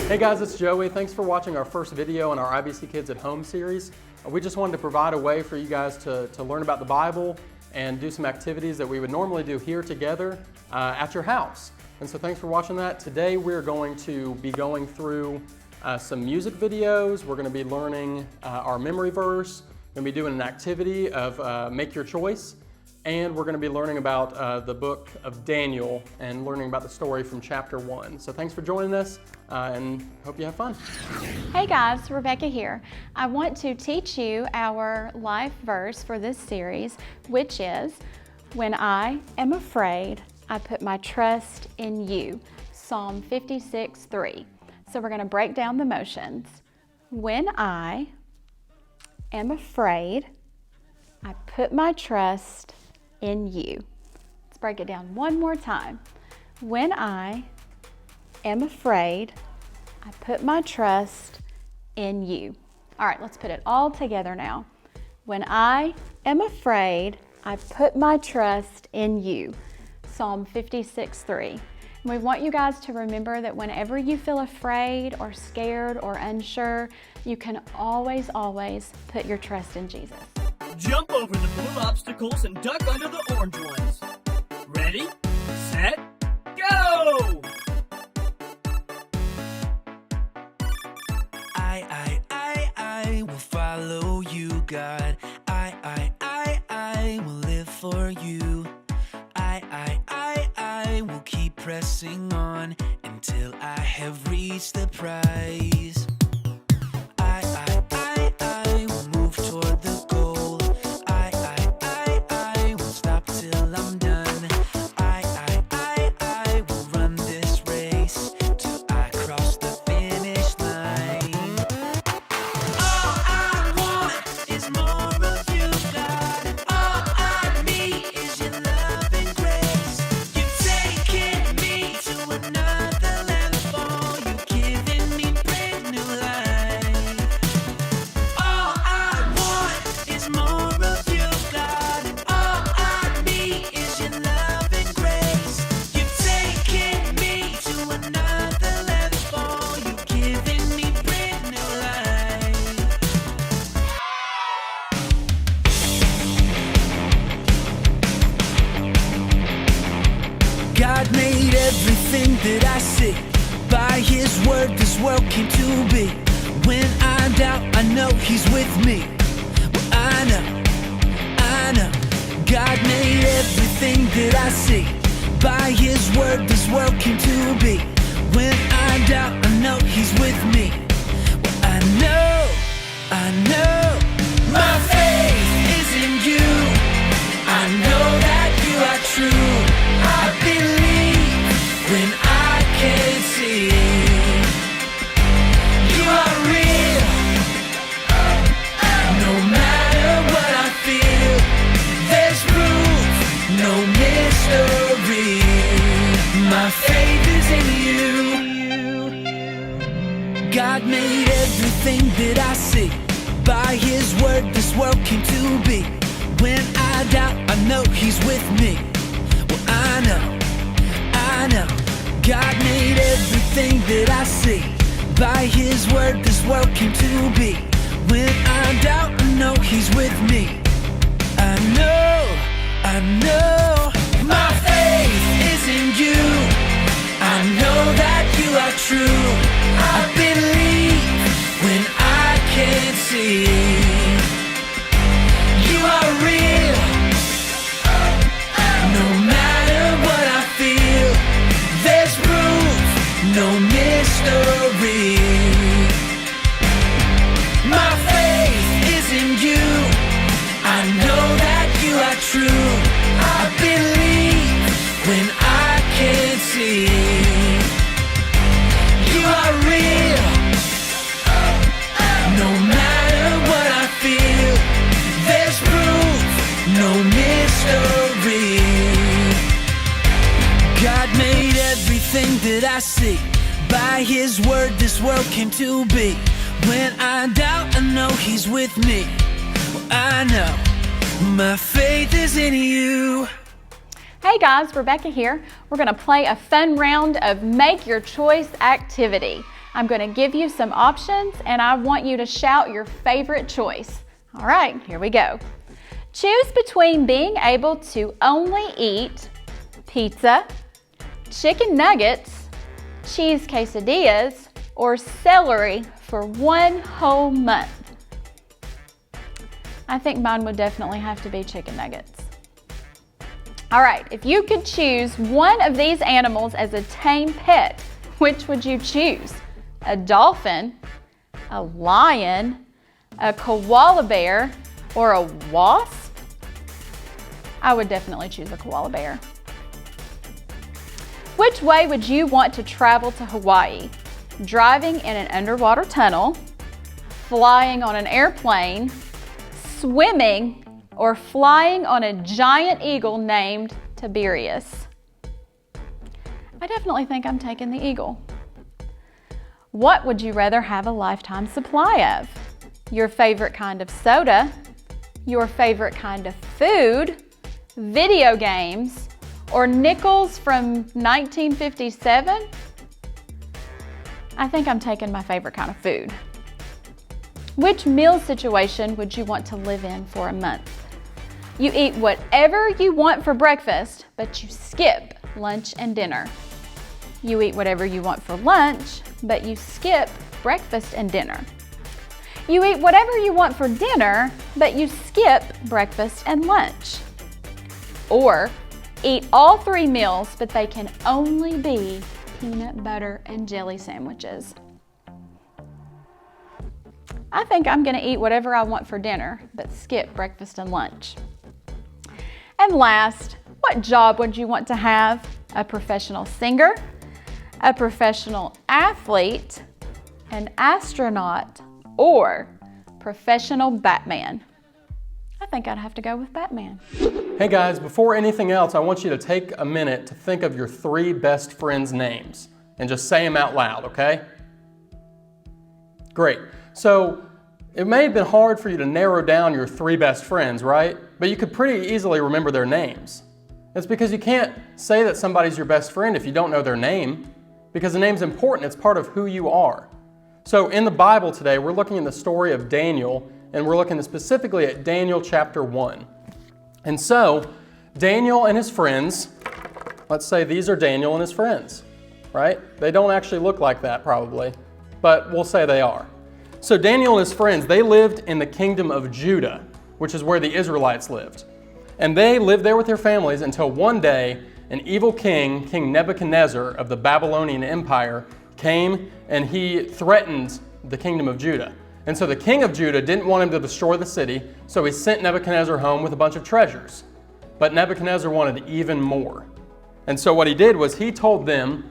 Hey guys, it's Joey. Thanks for watching our first video in our IBC Kids at Home series. We just wanted to provide a way for you guys to learn about the Bible and do some activities that we would normally do here together at your house. And so thanks for watching that. Today we're going to be going through some music videos. We're going to be learning our memory verse. We're going to be doing an activity of Make Your Choice. And we're going to be learning about the book of Daniel and learning about the story from chapter 1. So thanks for joining us and hope you have fun. Hey guys, Rebecca here. I want to teach you our life verse for this series, which is, "When I am afraid, I put my trust in you." Psalm 56:3. So we're going to break down the motions. When I am afraid, I put my trust in you. Let's break it down one more time. When I am afraid, I put my trust in you. All right, let's put it all together now. When I am afraid, I put my trust in you. Psalm 56:3. And we want you guys to remember that whenever you feel afraid or scared or unsure, you can always put your trust in Jesus. Jump over the blue obstacles and duck under the orange ones. Ready, set, go! I will follow you, God. I will live for you. I will keep pressing on until I have reached the prize. I will move toward the goal. I won't stop till I'm done. I will run this race till I cross the finish line. All I want is more of you, God. All I need is your love and grace. You've taken me to another level. You've given me brand new life. All I want is more of you, God. All I need is your love and grace. You've taken me to another level. You've given me brand new life. God made everything that I see. By His word this world came to be. When I doubt, I know He's with me. Well, I know God made everything that I see. By His word this world came to be. When I doubt, I know He's with me. Well, I know my faith is in you. I know that you are true. I believe when I can't see. You are real. No matter what I feel, there's proof, no mystery. My faith is in you. God made everything that I see. By His word this world came to be. When I doubt, I know He's with me. Well, I know God made everything that I see. By His word this world came to be. When I doubt, I know He's with me. I know my faith is in you. I know that you are true. I believe when I can't see. You are real. No matter what I feel, there's proof, no mystery. My faith is in you. I know that you are true. I believe when I can't see. You are real. No matter what I feel, there's proof, no mystery. God made everything that I see. By His word this world came to be. When I doubt, I know He's with me. Well, I know my faith is in you. Hey guys, Rebecca here. We're going to play a fun round of Make Your Choice activity. I'm going to give you some options and I want you to shout your favorite choice. All right, here we go. Choose between being able to only eat pizza, chicken nuggets, cheese quesadillas, or celery for 1 whole month. I think mine would definitely have to be chicken nuggets. All right, if you could choose one of these animals as a tame pet, which would you choose? A dolphin, a lion, a koala bear, or a wasp? I would definitely choose a koala bear. Which way would you want to travel to Hawaii? Driving in an underwater tunnel, flying on an airplane, swimming, or flying on a giant eagle named Tiberius? I definitely think I'm taking the eagle. What would you rather have a lifetime supply of? Your favorite kind of soda, your favorite kind of food, video games, or nickels from 1957? I think I'm taking my favorite kind of food. Which meal situation would you want to live in for a month? You eat whatever you want for breakfast, but you skip lunch and dinner. You eat whatever you want for lunch, but you skip breakfast and dinner. You eat whatever you want for dinner, but you skip breakfast and lunch. Or eat all 3 meals, but they can only be peanut butter and jelly sandwiches. I think I'm going to eat whatever I want for dinner, but skip breakfast and lunch. And last, what job would you want to have? A professional singer, a professional athlete, an astronaut, or professional Batman? I think I'd have to go with Batman. Hey guys, before anything else, I want you to take a minute to think of your 3 best friends' names and just say them out loud, okay? Great. So it may have been hard for you to narrow down your 3 best friends, right? But you could pretty easily remember their names. It's because you can't say that somebody's your best friend if you don't know their name, because the name's important. It's part of who you are. So in the Bible today, we're looking at the story of Daniel, and we're looking specifically at Daniel chapter 1. And so Daniel and his friends, let's say these are Daniel and his friends, right? They don't actually look like that probably, but we'll say they are. So Daniel and his friends, they lived in the kingdom of Judah, which is where the Israelites lived. And they lived there with their families until one day an evil king, King Nebuchadnezzar of the Babylonian Empire, came and he threatened the kingdom of Judah. And so the king of Judah didn't want him to destroy the city, so he sent Nebuchadnezzar home with a bunch of treasures. But Nebuchadnezzar wanted even more. And so what he did was he told them,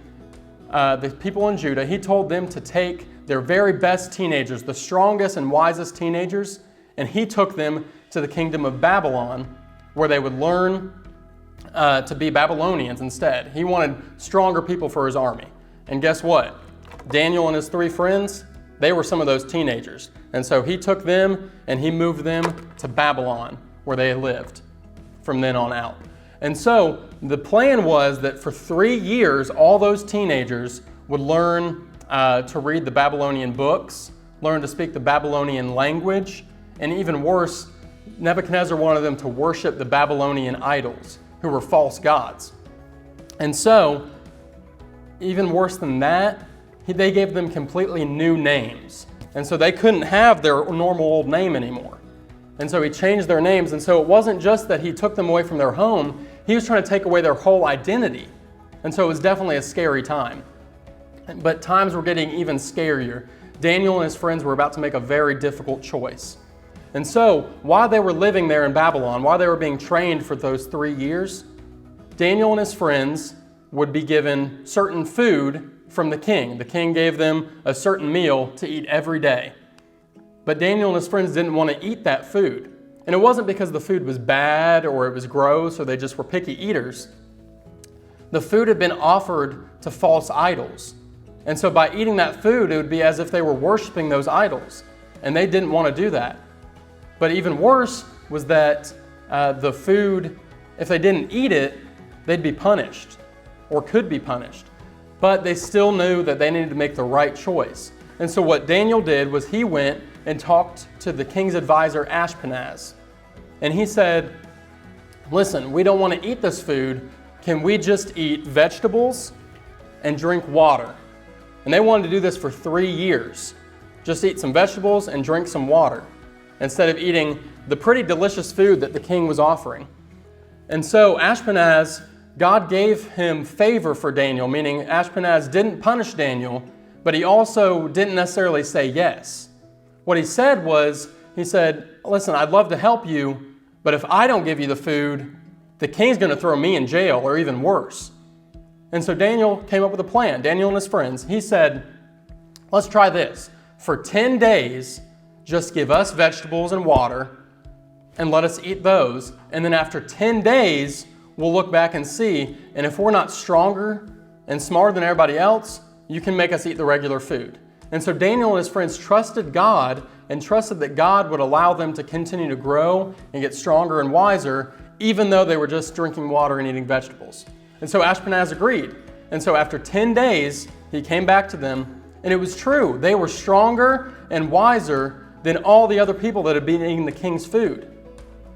the people in Judah, he told them to take their very best teenagers, the strongest and wisest teenagers, and he took them to the kingdom of Babylon, where they would learn to be Babylonians instead. He wanted stronger people for his army. And guess what? Daniel and his 3 friends, they were some of those teenagers. And so he took them and he moved them to Babylon, where they lived from then on out. And so the plan was that for 3 years, all those teenagers would learn to read the Babylonian books, learn to speak the Babylonian language, and even worse, Nebuchadnezzar wanted them to worship the Babylonian idols, who were false gods. And so, even worse than that, they gave them completely new names. And so they couldn't have their normal old name anymore. And so he changed their names. And so it wasn't just that he took them away from their home, he was trying to take away their whole identity. And so it was definitely a scary time. But times were getting even scarier. Daniel and his friends were about to make a very difficult choice. And so while they were living there in Babylon, while they were being trained for those 3 years, Daniel and his friends would be given certain food from the king. The king gave them a certain meal to eat every day. But Daniel and his friends didn't want to eat that food. And it wasn't because the food was bad or it was gross or they just were picky eaters. The food had been offered to false idols. And so by eating that food, it would be as if they were worshiping those idols. And they didn't want to do that. But even worse was that the food, if they didn't eat it, they'd be punished or could be punished. But they still knew that they needed to make the right choice. And so what Daniel did was he went and talked to the king's advisor, Ashpenaz. And he said, listen, we don't want to eat this food. Can we just eat vegetables and drink water? And they wanted to do this for 3 years. Just eat some vegetables and drink some water, instead of eating the pretty delicious food that the king was offering. And so Ashpenaz, God gave him favor for Daniel, meaning Ashpenaz didn't punish Daniel, but he also didn't necessarily say yes. What he said was, he said, listen, I'd love to help you, but if I don't give you the food, the king's going to throw me in jail or even worse. And so Daniel came up with a plan, Daniel and his friends. He said, let's try this. For 10 days, just give us vegetables and water and let us eat those. And then after 10 days, we'll look back and see. And if we're not stronger and smarter than everybody else, you can make us eat the regular food. And so Daniel and his friends trusted God and trusted that God would allow them to continue to grow and get stronger and wiser, even though they were just drinking water and eating vegetables. And so Ashpenaz agreed. And so after 10 days, he came back to them, and it was true. They were stronger and wiser than all the other people that had been eating the king's food.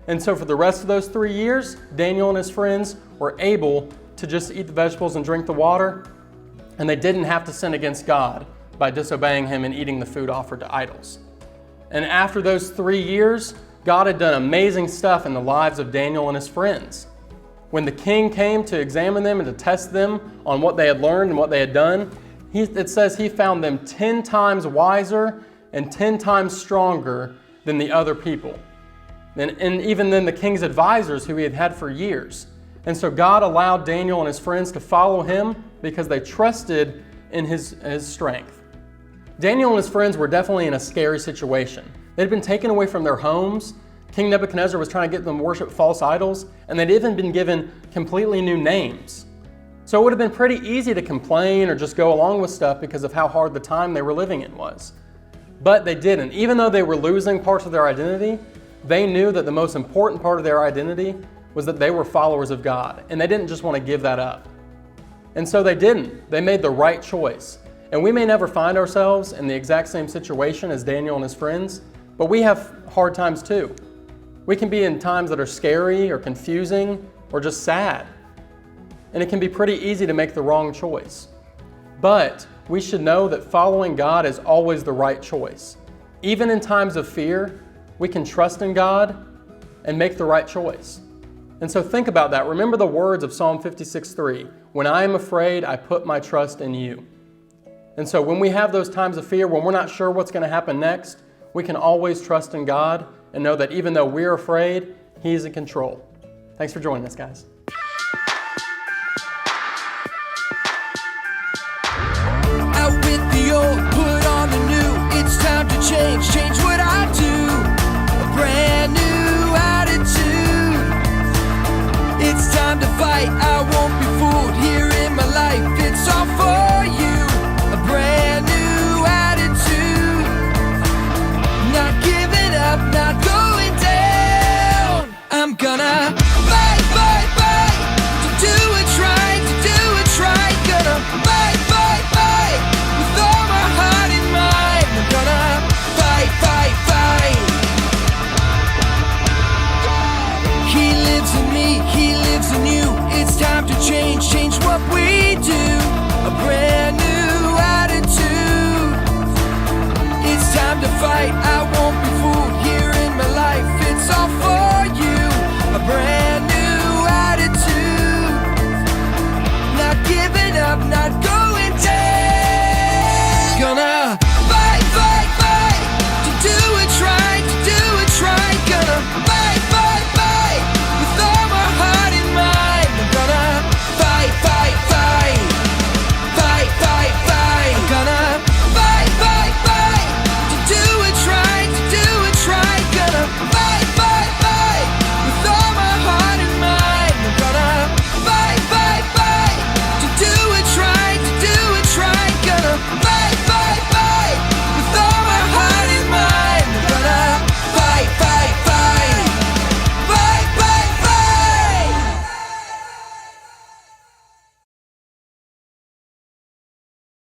And so for the rest of those 3 years, Daniel and his friends were able to just eat the vegetables and drink the water, and they didn't have to sin against God by disobeying him and eating the food offered to idols. And after those 3 years, God had done amazing stuff in the lives of Daniel and his friends. When the king came to examine them and to test them on what they had learned and what they had done, it says he found them 10 times wiser and 10 times stronger than the other people. And even then the king's advisors who he had had for years. And so God allowed Daniel and his friends to follow him because they trusted in his strength. Daniel and his friends were definitely in a scary situation. They'd been taken away from their homes. King Nebuchadnezzar was trying to get them to worship false idols, and they'd even been given completely new names. So it would have been pretty easy to complain or just go along with stuff because of how hard the time they were living in was. But they didn't. Even though they were losing parts of their identity, they knew that the most important part of their identity was that they were followers of God, and they didn't just want to give that up. And so they didn't. They made the right choice. And we may never find ourselves in the exact same situation as Daniel and his friends, but we have hard times too. We can be in times that are scary or confusing or just sad. And it can be pretty easy to make the wrong choice. But we should know that following God is always the right choice. Even in times of fear, we can trust in God and make the right choice. And so think about that. Remember the words of Psalm 56:3. When I am afraid, I put my trust in you. And so when we have those times of fear, when we're not sure what's going to happen next, we can always trust in God and know that even though we're afraid, He's in control. Thanks for joining us, guys.